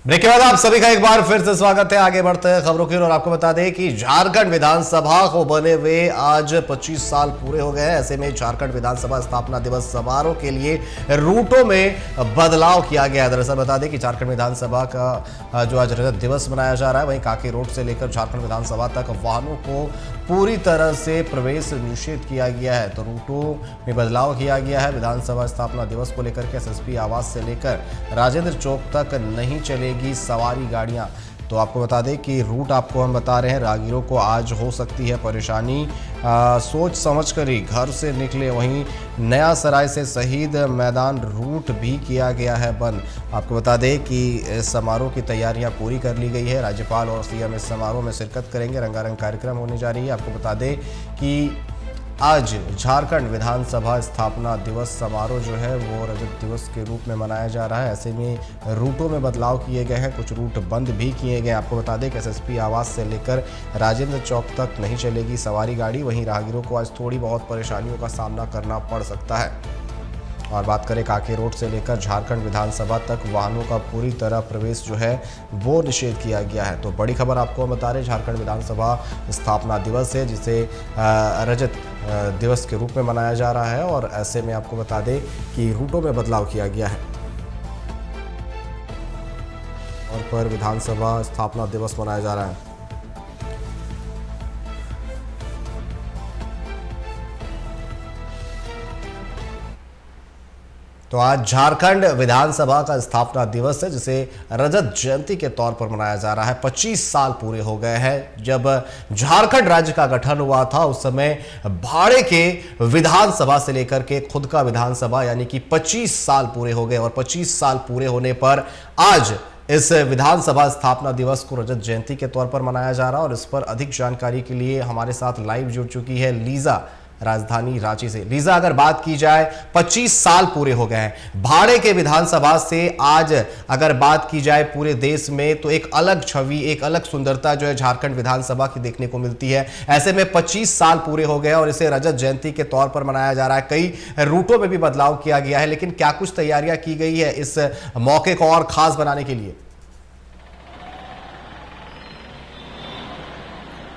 Break के बाद आप सभी का एक बार फिर से स्वागत है। आगे बढ़ते हैं खबरों की ओर। आपको बता दें कि झारखंड विधानसभा को बने हुए आज 25 साल पूरे हो गए हैं। ऐसे में झारखंड विधानसभा स्थापना दिवस समारोह के लिए रूटों में बदलाव किया गया है। दरअसल बता दें कि झारखंड विधानसभा का जो आज रजत दिवस मनाया जा रहा है, वहीं कांके रोड से लेकर झारखंड विधानसभा तक वाहनों को पूरी तरह से प्रवेश निषेध किया गया है। तो रूटों में बदलाव किया गया है। विधानसभा स्थापना दिवस को लेकर के एसएसपी आवास से लेकर राजेंद्र चौक तक नहीं चलेगी सवारी गाड़ियां। तो आपको बता दें कि रूट आपको हम बता रहे हैं, राहगीरों को आज हो सकती है परेशानी। सोच समझ कर ही घर से निकले। वहीं नया सराय से शहीद मैदान रूट भी किया गया है बंद। आपको बता दें कि समारोह की तैयारियां पूरी कर ली गई है। राज्यपाल और सीएम इस समारोह में शिरकत करेंगे। रंगारंग कार्यक्रम होने जा रही है। आपको बता दें कि आज झारखंड विधानसभा स्थापना दिवस समारोह जो है वो रजत दिवस के रूप में मनाया जा रहा है। ऐसे में रूटों में बदलाव किए गए हैं, कुछ रूट बंद भी किए गए हैं। आपको बता दें कि एसएसपी आवास से लेकर राजेंद्र चौक तक नहीं चलेगी सवारी गाड़ी। वहीं राहगीरों को आज थोड़ी बहुत परेशानियों का सामना करना पड़ सकता है। और बात करें कांके रोड से लेकर झारखंड विधानसभा तक वाहनों का पूरी तरह प्रवेश जो है वो निषेध किया गया है। तो बड़ी खबर आपको हम बता रहे हैं, झारखंड विधानसभा स्थापना दिवस है जिसे रजत दिवस के रूप में मनाया जा रहा है। और ऐसे में आपको बता दें कि रूटों में बदलाव किया गया है। और पर विधानसभा स्थापना दिवस मनाया जा रहा है। तो आज झारखंड विधानसभा का स्थापना दिवस है जिसे रजत जयंती के तौर पर मनाया जा रहा है। 25 साल पूरे हो गए हैं। जब झारखंड राज्य का गठन हुआ था उस समय भाड़े के विधानसभा से लेकर के खुद का विधानसभा यानी कि 25 साल पूरे हो गए। और 25 साल पूरे होने पर आज इस विधानसभा स्थापना दिवस को रजत जयंती के तौर पर मनाया जा रहा है। और इस पर अधिक जानकारी के लिए हमारे साथ लाइव जुड़ चुकी है लीजा, राजधानी रांची से। लीजा, अगर बात की जाए 25 साल पूरे हो गए हैं भाड़े के विधानसभा से, आज अगर बात की जाए पूरे देश में तो एक अलग छवि, एक अलग सुंदरता जो है झारखंड विधानसभा की देखने को मिलती है। ऐसे में 25 साल पूरे हो गए और इसे रजत जयंती के तौर पर मनाया जा रहा है। कई रूटों में भी बदलाव किया गया है, लेकिन क्या कुछ तैयारियां की गई है इस मौके को और खास बनाने के लिए?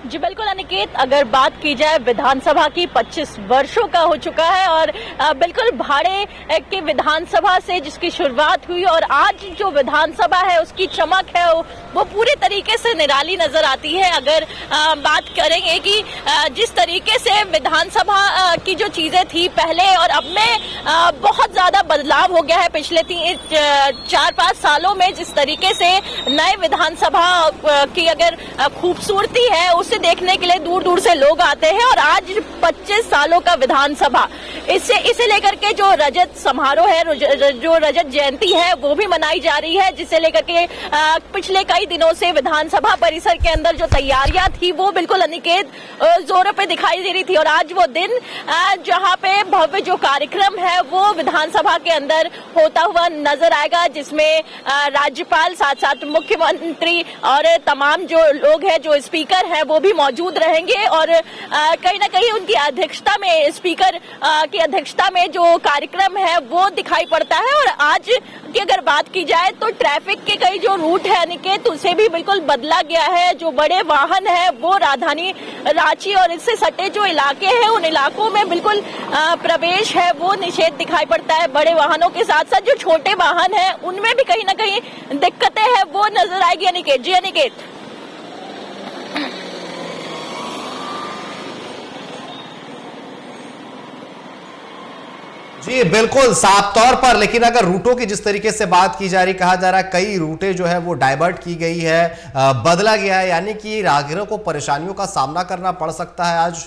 जी बिल्कुल अनिकेत, अगर बात की जाए विधानसभा की 25 वर्षों का हो चुका है और बिल्कुल भाड़े के विधानसभा से जिसकी शुरुआत हुई और आज जो विधानसभा है उसकी चमक है वो पूरे तरीके से निराली नजर आती है। अगर बात करेंगे कि जिस तरीके से विधानसभा की जो चीजें थी पहले और अब में बहुत ज्यादा बदलाव हो गया है पिछले 4-5 सालों में। जिस तरीके से नए विधानसभा की अगर खूबसूरती है उसे देखने के लिए दूर दूर से लोग आते हैं। और आज 25 सालों का विधानसभा, इसे लेकर के जो रजत समारोह है, जो रजत जयंती है वो भी मनाई जा रही है, जिसे लेकर के पिछले कई दिनों से विधानसभा परिसर के अंदर जो तैयारियां थी वो बिल्कुल अनिकेत जोरों पे दिखाई दे रही थी। और आज वो दिन जहां पे भव्य जो कार्यक्रम है वो विधानसभा के अंदर होता हुआ नजर आएगा, जिसमें राज्यपाल, साथ साथ मुख्यमंत्री और तमाम जो लोग हैं, जो स्पीकर हैं वो भी मौजूद रहेंगे। और कहीं ना कहीं उनकी अध्यक्षता में, स्पीकर की अध्यक्षता में जो कार्यक्रम है वो दिखाई पड़ता है। और आज की अगर बात की जाए तो ट्रैफिक के कई जो रूट है अनिकेत उसे भी बिल्कुल बदला गया है। जो बड़े वाहन है वो राजधानी रांची और इससे सटे जो इलाके हैं उन इलाकों में बिल्कुल प्रवेश है वो निषेध दिखाई पड़ता है। बड़े वाहनों के साथ साथ जो छोटे वाहन है उनमें भी कहीं ना कहीं दिक्कतें हैं वो नजर आएगी अनिकेत। जी अनिकेत। जी बिल्कुल साफ तौर पर, लेकिन अगर रूटों की जिस तरीके से बात की जा रही, कहा जा रहा है कई रूटें जो है वो डाइवर्ट की गई है, बदला गया है, यानी कि राहगीरों को परेशानियों का सामना करना पड़ सकता है आज।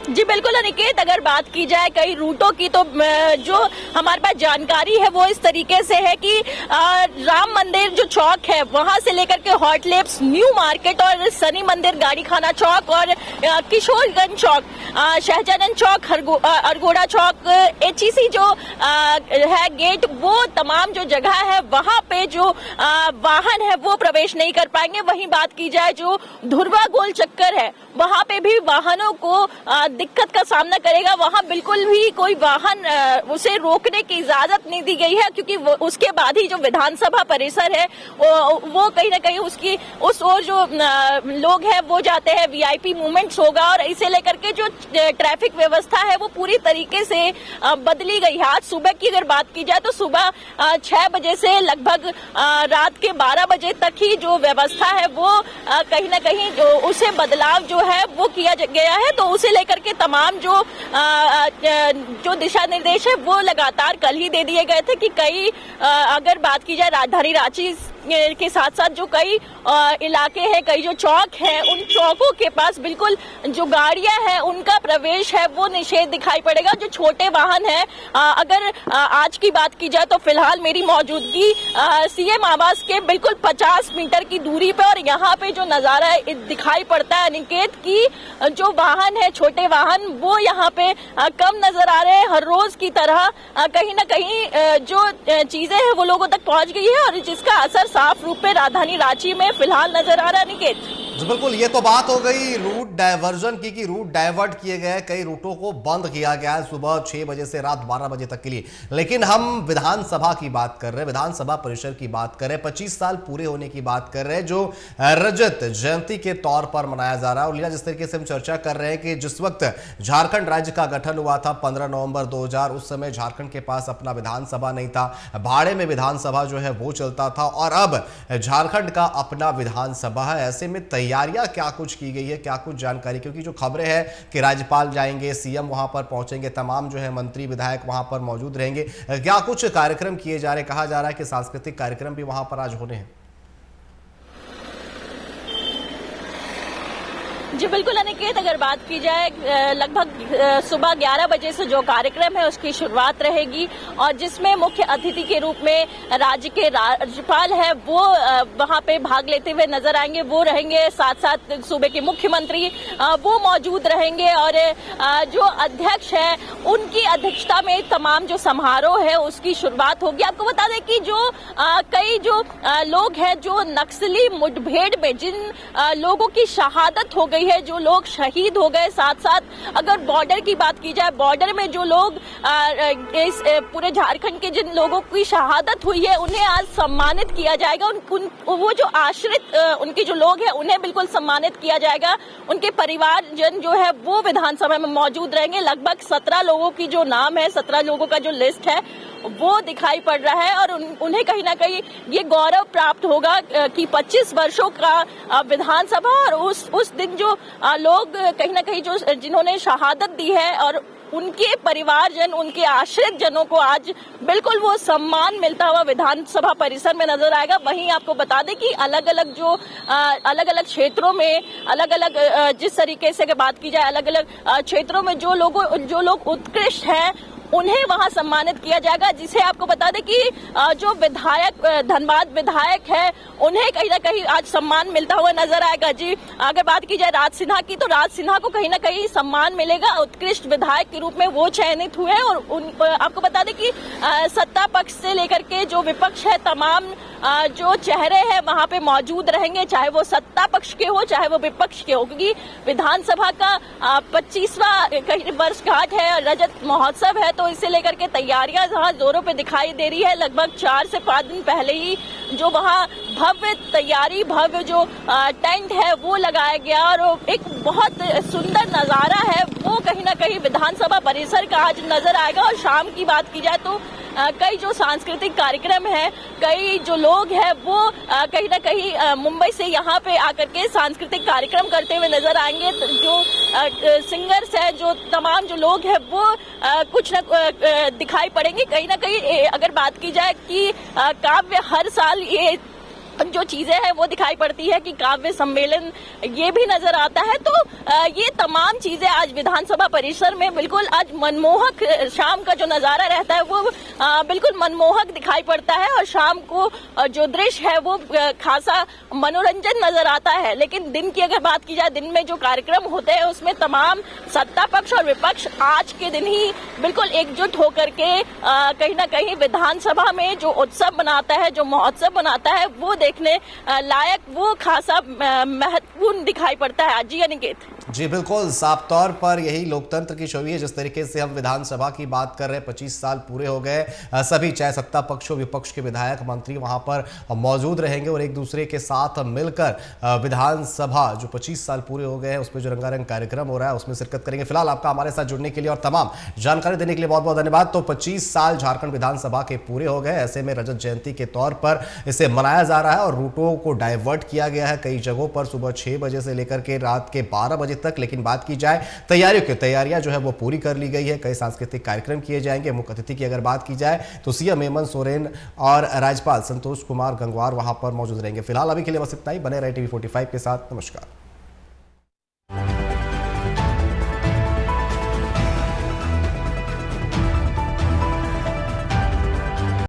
जी बिल्कुल अनिकेत, अगर बात की जाए कई रूटों की तो जो हमारे पास जानकारी है वो इस तरीके से है कि राम मंदिर जो चौक है वहां से लेकर के हॉट लिप्स, न्यू मार्केट और शनि मंदिर गाड़ी खाना चौक और किशोरगंज चौक, शाहजहां चौक, अरगोड़ा चौक, एचईसी जो है गेट, वो तमाम जो जगह है वहां पे जो वाहन है वो प्रवेश नहीं कर पाएंगे। वहीं बात की जाए जो धुर्वा गोल चक्कर है वहां पे भी वाहनों को दिक्कत का सामना करेगा, वहां बिल्कुल भी कोई वाहन उसे रोकने की इजाजत नहीं दी गई है, क्योंकि उसके बाद ही जो विधानसभा परिसर है वो कहीं ना कहीं उसकी उस ओर जो लोग हैं वो जाते हैं, वीआईपी मूवमेंट्स होगा, और इसे लेकर के जो ट्रैफिक व्यवस्था है वो पूरी तरीके से बदली गई है। आज सुबह की अगर बात की जाए तो सुबह 6 बजे से लगभग रात के 12 बजे तक ही जो व्यवस्था है वो कहीं ना कहीं उसे बदलाव जो है वो किया गया है। तो उसे लेकर के तमाम जो दिशा निर्देश है वो लगातार कल ही दे दिए गए थे कि कई अगर बात की जाए राजधानी रांची के साथ साथ जो कई इलाके हैं, कई जो चौक हैं, उन चौकों के पास बिल्कुल जो गाड़ियां हैं उनका प्रवेश है वो निषेध दिखाई पड़ेगा। जो छोटे वाहन हैं, अगर आज की बात की जाए तो फिलहाल मेरी मौजूदगी सीएम आवास के बिल्कुल 50 मीटर की दूरी पे, और यहाँ पे जो नजारा दिखाई पड़ता है अनिकेत की, जो वाहन है छोटे वाहन वो यहाँ पे कम नजर आ रहे हैं। हर रोज की तरह कहीं ना कहीं जो चीजें हैं वो लोगों तक पहुंच गई है, और जिसका असर साफ रूप में राजधानी रांची में फिलहाल नजर आ रहा है। निकेत जी बिल्कुल, ये तो बात हो गई रूट डायवर्जन की, कि रूट डाइवर्ट किए गए, कई रूटों को बंद किया गया है सुबह 6 बजे से रात 12 बजे तक के लिए। लेकिन हम विधानसभा की बात कर रहे हैं, विधानसभा परिसर की बात कर रहे हैं, 25 साल पूरे होने की बात कर रहे हैं, जो रजत जयंती के तौर पर मनाया जा रहा है। और लीला, जिस तरीके से हम चर्चा कर रहे हैं कि जिस वक्त झारखंड राज्य का गठन हुआ था 15 नवंबर 2000, उस समय झारखंड के पास अपना विधानसभा नहीं था, भाड़े में विधानसभा जो है वो चलता था, और अब झारखंड का अपना विधानसभा है। ऐसे में तैयारियां क्या कुछ की गई है, क्या कुछ जानकारी, क्योंकि जो खबरें हैं कि राज्यपाल जाएंगे, सीएम वहां पर पहुंचेंगे, तमाम जो है मंत्री विधायक वहां पर मौजूद रहेंगे, क्या कुछ कार्यक्रम किए जा रहे हैं, कहा जा रहा है कि सांस्कृतिक कार्यक्रम भी वहां पर आज होने हैं। जी बिल्कुल अनिकेत, अगर बात की जाए लगभग सुबह 11 बजे से जो कार्यक्रम है उसकी शुरुआत रहेगी, और जिसमें मुख्य अतिथि के रूप में राज्य के राज्यपाल है वो वहां पे भाग लेते हुए नजर आएंगे, वो रहेंगे। साथ साथ सूबे के मुख्यमंत्री वो मौजूद रहेंगे, और जो अध्यक्ष है उनकी अध्यक्षता में तमाम जो समारोह है उसकी शुरुआत होगी। आपको बता दें कि जो कई जो लोग हैं जो नक्सली मुठभेड़ में जिन लोगों की शहादत हो गई है, जो लोग शहीद हो गए, साथ साथ अगर बॉर्डर की बात की जाए, बॉर्डर में जो लोग इस पूरे झारखंड के जिन लोगों की शहादत हुई है उन्हें आज सम्मानित किया जाएगा। वो जो आश्रित उनके जो लोग हैं उन्हें बिल्कुल सम्मानित किया जाएगा। उनके परिवारजन जो है वो विधानसभा में मौजूद रहेंगे। लगभग 17 लोगों की जो नाम है, 17 लोगों का जो लिस्ट है वो दिखाई पड़ रहा है, और उन्हें कहीं ना कहीं ये गौरव प्राप्त होगा कि 25 वर्षों का विधानसभा, और उस दिन जो लोग कहीं ना कहीं जो जिन्होंने शहादत दी है और उनके परिवारजन, उनके आश्रित जनों को आज बिल्कुल वो सम्मान मिलता हुआ विधानसभा परिसर में नजर आएगा। वहीं आपको बता दें कि अलग अलग क्षेत्रों में अलग अलग जिस तरीके से बात की जाए, अलग अलग क्षेत्रों में जो लोग उत्कृष्ट हैं उन्हें वहां सम्मानित किया जाएगा। जिसे आपको बता दें कि जो विधायक, धनबाद विधायक है, उन्हें कहीं ना कहीं आज सम्मान मिलता हुआ नजर आएगा। जी अगर बात की जाए राज सिन्हा की, तो राज सिन्हा को कहीं ना कहीं सम्मान मिलेगा, उत्कृष्ट विधायक के रूप में वो चयनित हुए हैं। और आपको बता दें कि सत्ता पक्ष से लेकर के जो विपक्ष है, तमाम जो चेहरे हैं वहां पे मौजूद रहेंगे, चाहे वो सत्ता पक्ष के हो चाहे वो विपक्ष के हो, क्योंकि विधानसभा का 25वां वर्षगांठ है, रजत महोत्सव है, तो इसे लेकर के तैयारियां जहां जोरों पे दिखाई दे रही है। लगभग 4 से 5 दिन पहले ही जो वहां भव्य तैयारी, भव्य जो टेंट है वो लगाया गया, और एक बहुत सुंदर नजारा है वो कहीं ना कहीं विधानसभा परिसर का आज नजर आएगा। और शाम की बात की जाए तो कई जो सांस्कृतिक कार्यक्रम है, कई जो लोग हैं वो कहीं ना कहीं मुंबई से यहाँ पे आकर के सांस्कृतिक कार्यक्रम करते हुए नजर आएंगे। जो सिंगर्स हैं, जो तमाम जो लोग हैं वो कुछ न दिखाई पड़ेंगे। कहीं ना कहीं अगर बात की जाए कि काव्य हर साल ये जो चीजें हैं वो दिखाई पड़ती है कि काव्य सम्मेलन ये भी नजर आता है, तो ये तमाम चीजें आज विधानसभा परिसर में बिल्कुल आज मनमोहक, शाम का जो नजारा रहता है वो बिल्कुल मनमोहक दिखाई पड़ता है, और शाम को जो दृश्य है वो खासा मनोरंजन नजर आता है। लेकिन दिन की अगर बात की जाए, दिन में जो कार्यक्रम होते हैं उसमें तमाम सत्ता पक्ष और विपक्ष आज के दिन ही बिल्कुल एकजुट होकर के कहीं ना कहीं विधानसभा में जो उत्सव बनाता है, जो महोत्सव बनाता है, वो देखने लायक, वो खासा महत्वपूर्ण दिखाई पड़ता है। जी अनिकेत। जी बिल्कुल, साफ तौर पर यही लोकतंत्र की छवि है। जिस तरीके से हम विधानसभा की बात कर रहे हैं, 25 साल पूरे हो गए, सभी चाहे सत्ता पक्ष हो विपक्ष के विधायक मंत्री वहां पर मौजूद रहेंगे और एक दूसरे के साथ मिलकर विधानसभा जो 25 साल पूरे हो गए हैं उसमें जो रंगारंग कार्यक्रम हो रहा है उसमें शिरकत करेंगे। फिलहाल आपका हमारे साथ जुड़ने के लिए और तमाम जानकारी देने के लिए बहुत बहुत धन्यवाद। तो 25 साल झारखंड विधानसभा के पूरे हो गए, ऐसे में रजत जयंती के तौर पर इसे मनाया जा रहा है और रूटों को डाइवर्ट किया गया है कई जगहों पर सुबह 6 बजे से लेकर के रात के 12 बजे तक। लेकिन बात की जाए तैयारियां जो है वो पूरी कर ली गई है। कई सांस्कृतिक कार्यक्रम किए जाएंगे। मुख्य अतिथि की अगर बात की जाए तो सीएम हेमंत सोरेन और राज्यपाल संतोष कुमार गंगवार वहां पर मौजूद रहेंगे। फिलहाल अभी के लिए बस इतना ही। बने रहे टीवी 45 के साथ। नमस्कार।